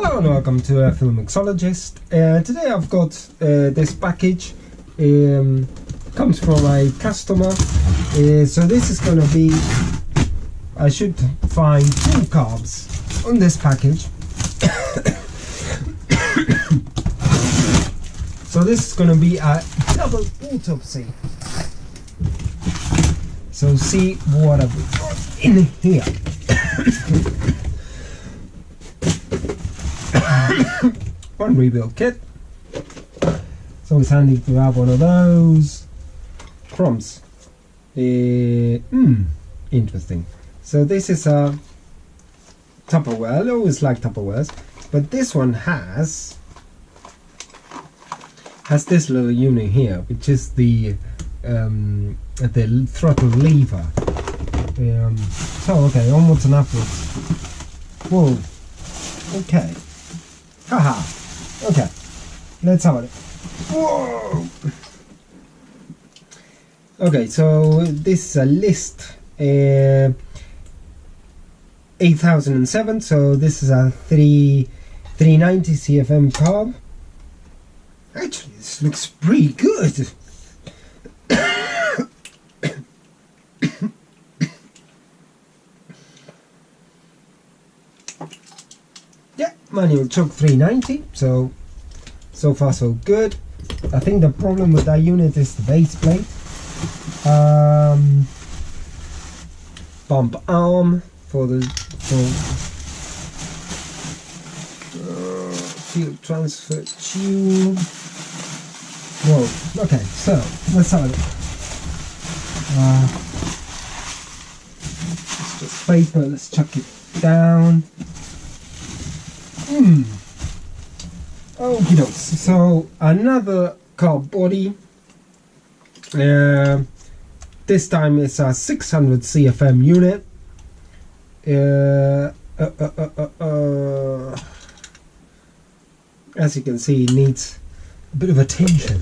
Hello and welcome to Film Mixologist. Today I've got this package. Comes from a customer. So this is going to be, I should find 2 carbs on this package. So this is going to be a double autopsy. So see what I've got in here. One rebuild kit. So it's handy to have one of those. Crumbs. Interesting. So this is a Tupperware. I always like Tupperwares, but this one has this little unit here, which is the throttle lever. So okay, onwards and upwards. Whoa. Okay. Haha. Okay. Let's have it. Whoa. Okay, so this is a list 8007. So this is a 390 CFM carb. Actually, this looks pretty good. Yeah, manual choke 390. So far so good. I think the problem with that unit is the base plate. Bump arm for the fuel transfer tube. Whoa. Okay, so let's have a look. It's just paper. Let's chuck it down. Okie dokes. So another carb body. This time it's a 600 CFM unit. As you can see, it needs a bit of attention,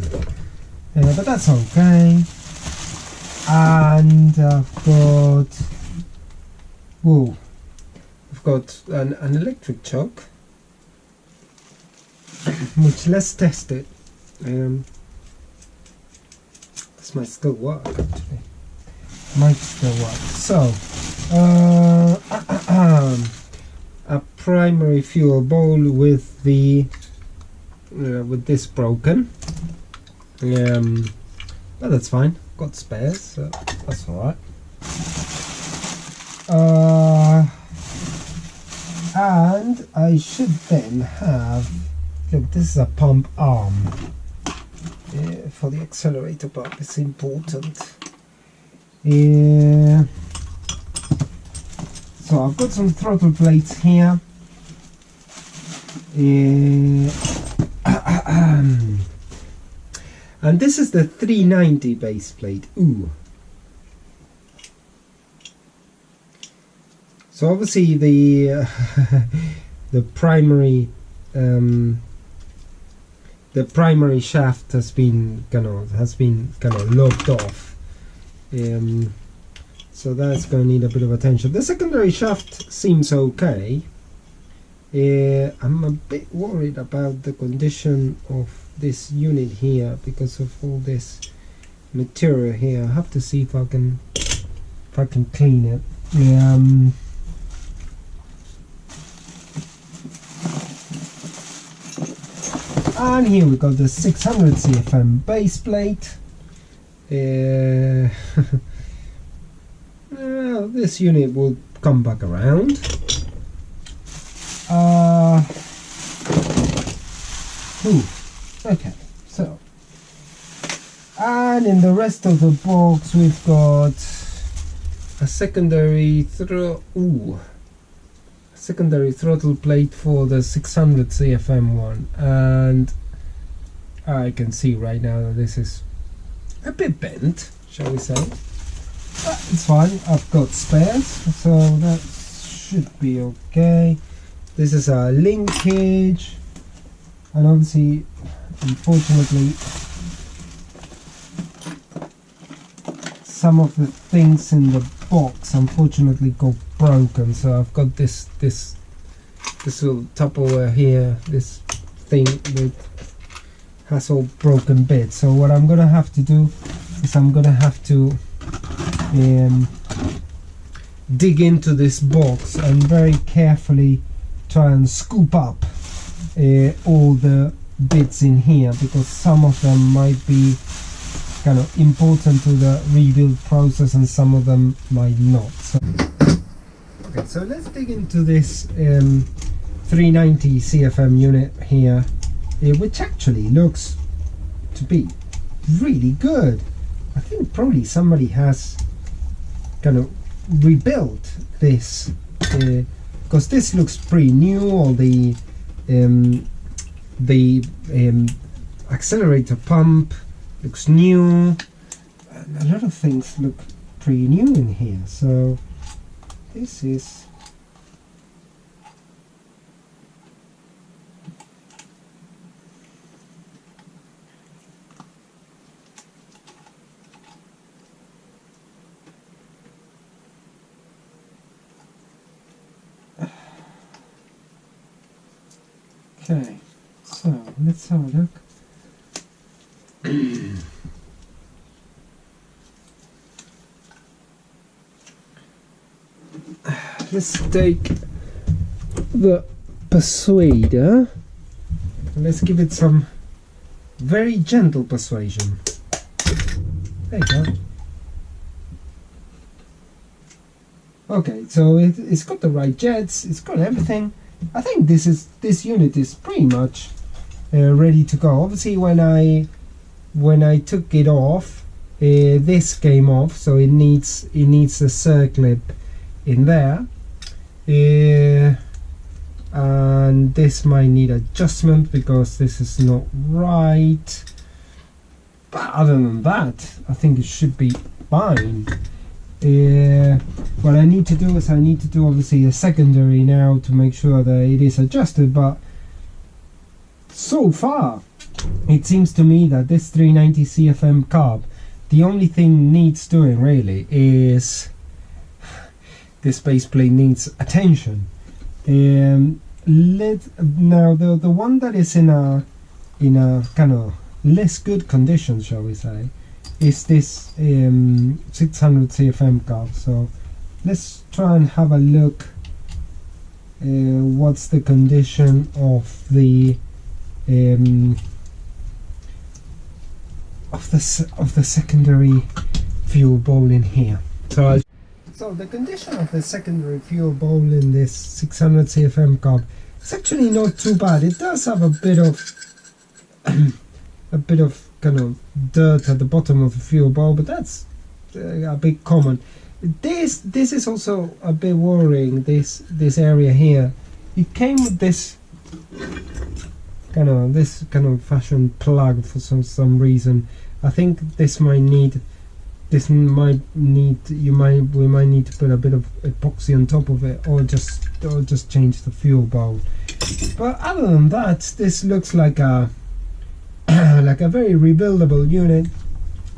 but that's okay. And I've got an electric choke, which let's test it. This might still work, actually. Might still work. So a primary fuel bowl with the with this broken, but that's fine. Got spares, so that's all right. And I should then have, look, this is a pump arm. For the accelerator pump, it's important. So I've got some throttle plates here. And this is the 390 base plate. Ooh. So obviously the the primary shaft has been kind of lopped off. So that's going to need a bit of attention. The secondary shaft seems okay. I'm a bit worried about the condition of this unit here because of all this material here. I have to see if I can clean it. And here we got the 600 CFM base plate. This unit will come back around. Okay, so, and in the rest of the box we've got a secondary throttle plate for the 600 CFM one, and I can see right now that this is a bit bent, shall we say, but it's fine. I've got spares, so that should be okay. This is a linkage, and obviously, unfortunately, some of the things in the box unfortunately got broken, so I've got this this little Tupperware here, this thing that has all broken bits. So what I'm gonna have to do is I'm gonna have to dig into this box and very carefully try and scoop up all the bits in here, because some of them might be kind of important to the rebuild process and some of them might not. So, okay, so let's dig into this 390 CFM unit here, which actually looks to be really good. I think probably somebody has kind of rebuilt this, because this looks pretty new. All the accelerator pump looks new, and a lot of things look pretty new in here. So this is okay. So let's have a look. Let's take the persuader and let's give it some very gentle persuasion. There you go. Okay, so it's got the right jets, it's got everything. I think this unit is pretty much ready to go. Obviously, when I took it off, this came off, so it needs a circlip in there, and this might need adjustment because this is not right. But other than that, I think it should be fine. What I need to do is obviously a secondary now to make sure that it is adjusted, but so far it seems to me that this 390 CFM carb, the only thing needs doing really is this base plate needs attention. Now the one that is in a kind of less good condition, shall we say, is this 600 CFM carb. So let's try and have a look. What's the condition of the secondary fuel bowl in here? So the condition of the secondary fuel bowl in this 600 CFM carb is actually not too bad. It does have a bit of kind of dirt at the bottom of the fuel bowl, but that's a bit common. This is also a bit worrying. This area here, it came with this kind of fashion plug for some reason. I think we might need to put a bit of epoxy on top of it, or just change the fuel bowl. But other than that, this looks like a like a very rebuildable unit.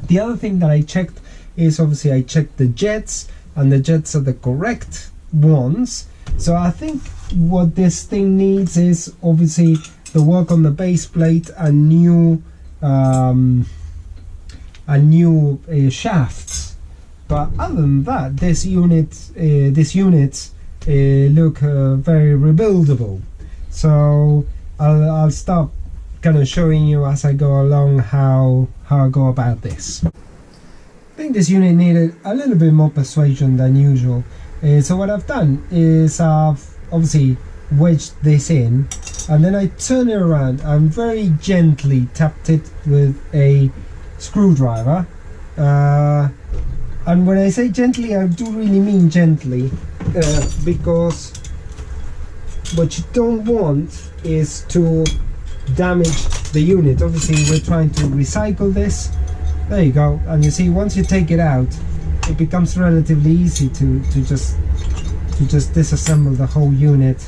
The other thing that I checked is obviously I checked the jets, and the jets are the correct ones. So I think what this thing needs is obviously the work on the base plate and new shafts. But other than that, these units look very rebuildable. So I'll start kind of showing you as I go along how I go about this. I think this unit needed a little bit more persuasion than usual. So what I've done is I've obviously wedged this in, and then I turn it around and very gently tapped it with a screwdriver. And when I say gently, I do really mean gently, because what you don't want is to damage the unit. Obviously we're trying to recycle this. There you go, and you see once you take it out, it becomes relatively easy to just disassemble the whole unit.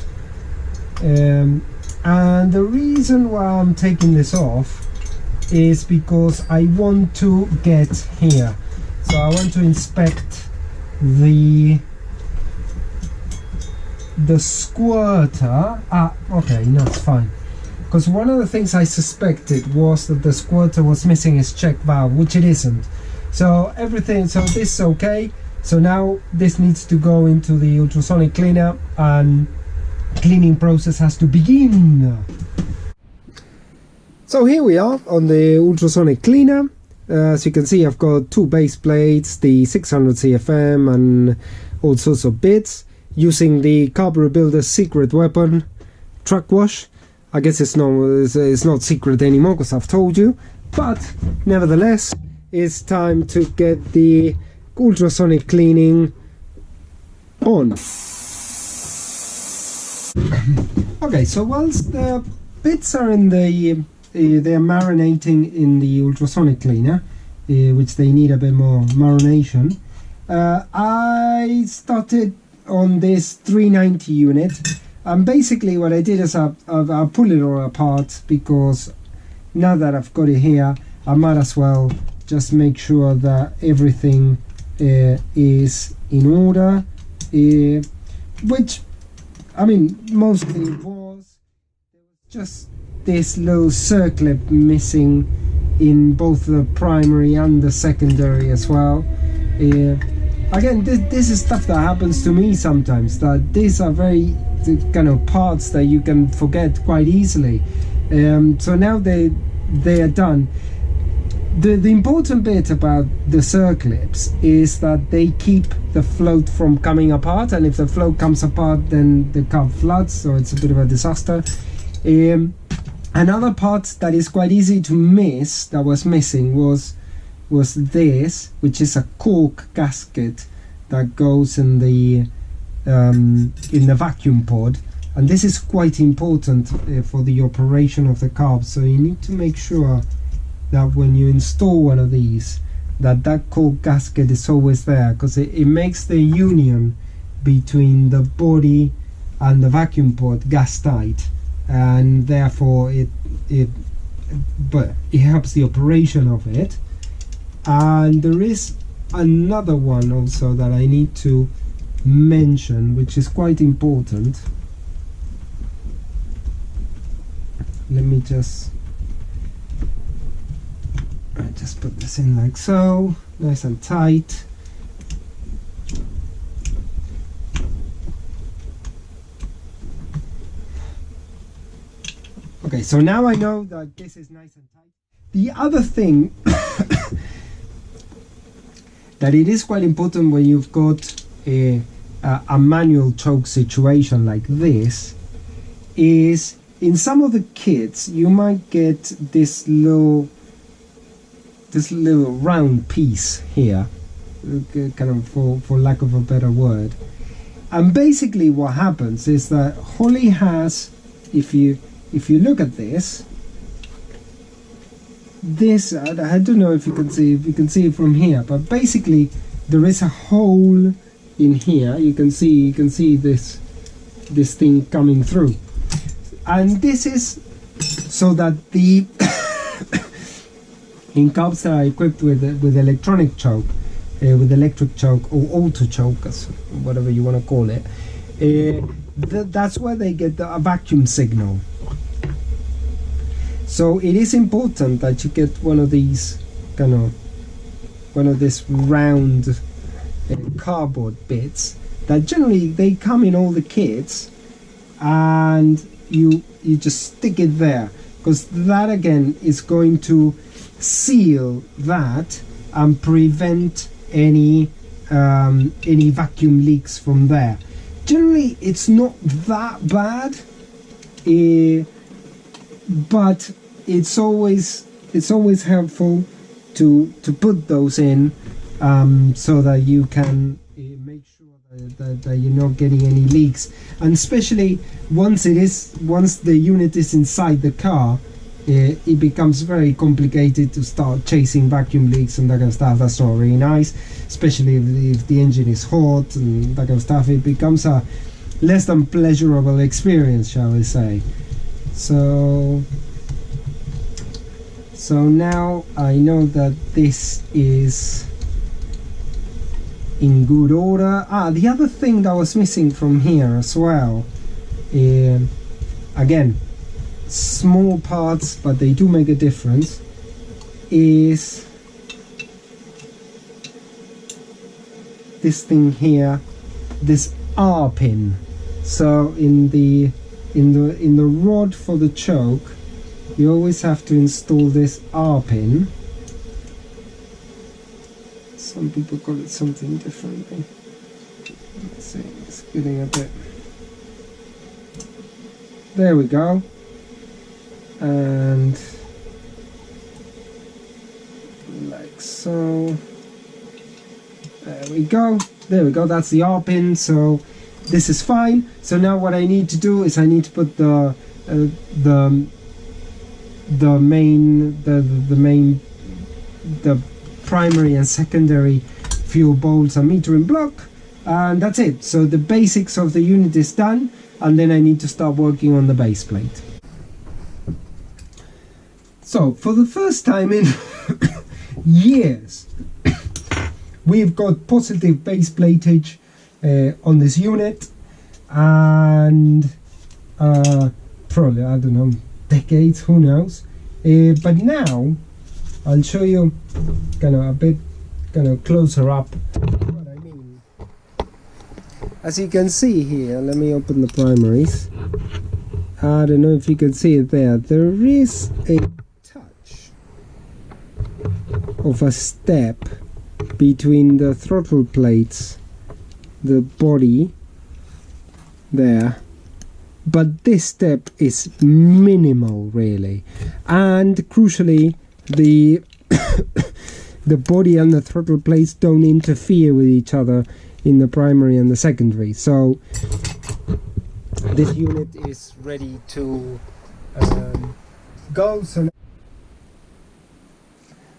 And the reason why I'm taking this off is because I want to get here. So I want to inspect the the squirter. Okay, no, it's fine. Because one of the things I suspected was that the squirter was missing its check valve, which it isn't. So this is okay. So now this needs to go into the ultrasonic cleaner and cleaning process has to begin. So here we are on the ultrasonic cleaner. As you can see, I've got 2 base plates, the 600 CFM and all sorts of bits, using the Carb Rebuilder's secret weapon, truck wash. I guess it's not secret anymore because I've told you, but nevertheless, it's time to get the ultrasonic cleaning on. Okay, so whilst the bits are in they're marinating in the ultrasonic cleaner, which they need a bit more marination, I started on this 390 unit, and basically what I did is I pull it all apart, because now that I've got it here, I might as well just make sure that everything is in order, which I mean mostly was. There was just this little circlip missing in both the primary and the secondary as well. Again, this is stuff that happens to me sometimes, that these are very kind of parts that you can forget quite easily. So now they are done. The important bit about the circlips is that they keep the float from coming apart, and if the float comes apart, then the carb floods, so it's a bit of a disaster. Another part that is quite easy to miss, that was missing, was this, which is a cork gasket that goes in the vacuum pod, and this is quite important for the operation of the carb. So you need to make sure that when you install one of these, that cork gasket is always there, because it makes the union between the body and the vacuum pod gas tight, and therefore it helps the operation of it. And there is another one also that I need to mention, which is quite important. Let me just put this in like so, nice and tight. Okay, so now I know that this is nice and tight. The other thing that it is quite important when you've got a manual choke situation like this is, in some of the kits you might get this little round piece here, kind of for lack of a better word. And basically what happens is that Holley has, if you look at this, I don't know if you can see it from here, but basically there is a hole in here. You can see this thing coming through, and this is so that the in carbs that are equipped with electronic choke, with electric choke or auto choke, whatever you want to call it, that's where they get a vacuum signal. So it is important that you get one of this round cardboard bits that generally they come in all the kits, and you just stick it there, because that again is going to seal that and prevent any vacuum leaks from there. Generally it's not that bad, but it's always helpful to put those in, so that you can make sure that you're not getting any leaks, and especially once the unit is inside the car, it becomes very complicated to start chasing vacuum leaks and that kind of stuff. That's not really nice, especially if the engine is hot and that kind of stuff. It becomes a less than pleasurable experience, shall we say. So now I know that this is in good order. The other thing that was missing from here as well, again, small parts but they do make a difference, is this thing here, this R pin. So in the rod for the choke, you always have to install this R pin. Some people call it something differently. Let's see, it's getting a bit. There we go. And like so. There we go. There we go. That's the R pin. So this is fine. So now what I need to do is I need to put the primary and secondary fuel bowls and metering block, and that's it. So the basics of the unit is done, and then I need to start working on the base plate. So for the first time in years, we've got positive base platage on this unit, and probably, I don't know, decades, who knows, but now I'll show you kind of a bit closer up what I mean. As you can see here, let me open the primaries. I don't know if you can see it there. There is a touch of a step between the throttle plates, the body there, but this step is minimal really, and crucially the the body and the throttle plates don't interfere with each other in the primary and the secondary. So this unit is ready to go. So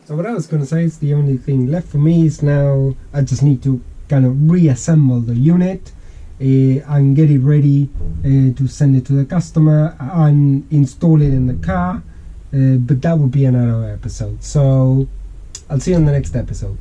what I was going to say is the only thing left for me is now I just need to kind of reassemble the unit and get it ready to send it to the customer and install it in the car. But that will be another episode. So I'll see you on the next episode.